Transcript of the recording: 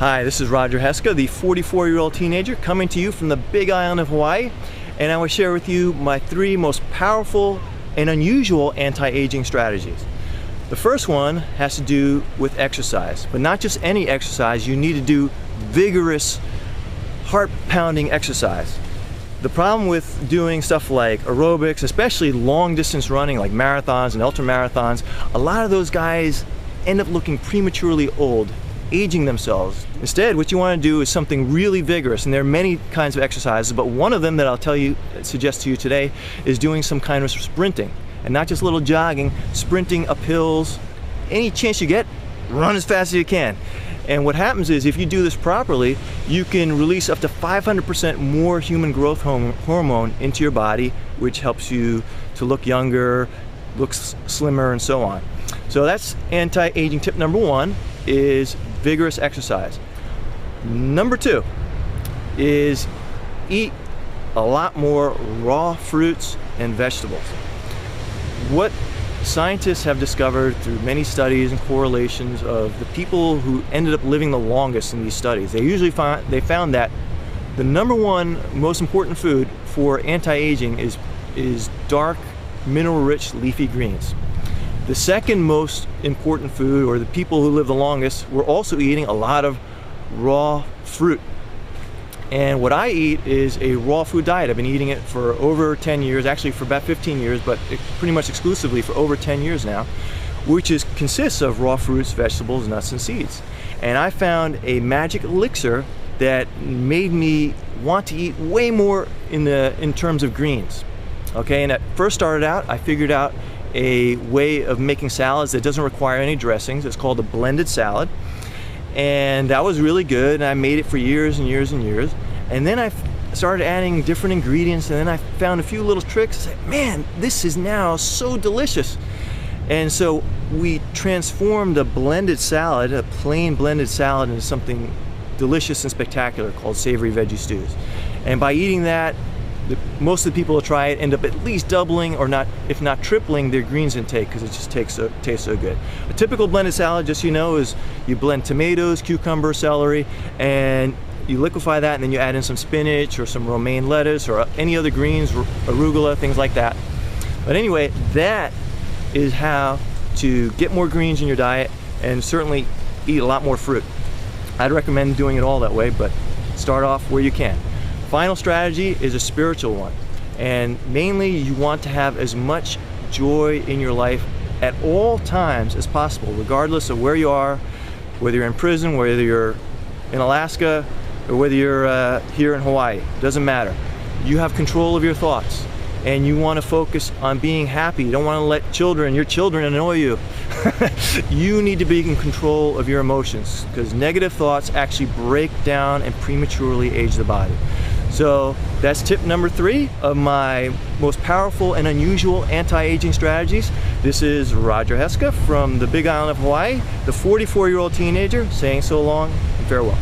Hi, this is Roger Haeske, the 44-year-old teenager coming to you from the Big Island of Hawaii, and I will share with you my 3 most powerful and unusual anti-aging strategies. The first one has to do with exercise, but not just any exercise. You need to do vigorous, heart-pounding exercise. The problem with doing stuff like aerobics, especially long-distance running like marathons and ultramarathons, a lot of those guys end up looking prematurely old, aging themselves. Instead, what you want to do is something really vigorous, and there are many kinds of exercises, but one of them that I'll suggest to you today is doing some kind of sprinting, and not just little jogging, sprinting up hills. Any chance you get, run as fast as you can. And what happens is, if you do this properly, you can release up to 500% more human growth hormone into your body, which helps you to look younger, look slimmer, and so on. So that's anti-aging tip number 1, is vigorous exercise. Number 2 is eat a lot more raw fruits and vegetables. What scientists have discovered through many studies and correlations of the people who ended up living the longest in these studies, they found that the number 1 most important food for anti-aging is dark, mineral-rich leafy greens. The second most important food, or the people who live the longest, were also eating a lot of raw fruit. And what I eat is a raw food diet. I've been eating it for over 10 years, actually for about 15 years, but pretty much exclusively for over 10 years now, which consists of raw fruits, vegetables, nuts, and seeds. And I found a magic elixir that made me want to eat way more in terms of greens. Okay, and it first started out, I figured out a way of making salads that doesn't require any dressings. It's called a blended salad, and that was really good, and I made it for years and years and years. And then I started adding different ingredients, and then I found a few little tricks. I said, man, this is now so delicious. And so we transformed a blended salad, a plain blended salad, into something delicious and spectacular called savory veggie stews. And by eating that, most of the people who try it end up at least doubling, or not, if not tripling, their greens intake, because it just tastes so good. A typical blended salad, just so you know, is you blend tomatoes, cucumber, celery, and you liquefy that, and then you add in some spinach or some romaine lettuce or any other greens, arugula, things like that. But anyway, that is how to get more greens in your diet, and certainly eat a lot more fruit. I'd recommend doing it all that way, but start off where you can. Final strategy is a spiritual one, and mainly you want to have as much joy in your life at all times as possible, regardless of where you are, whether you're in prison, whether you're in Alaska, or whether you're here in Hawaii. Doesn't matter. You have control of your thoughts, and you want to focus on being happy. You don't want to let your children annoy you. You need to be in control of your emotions, because negative thoughts actually break down and prematurely age the body. So that's tip number 3 of my most powerful and unusual anti-aging strategies. This is Roger Haeske from the Big Island of Hawaii, the 44-year-old teenager, saying so long and farewell.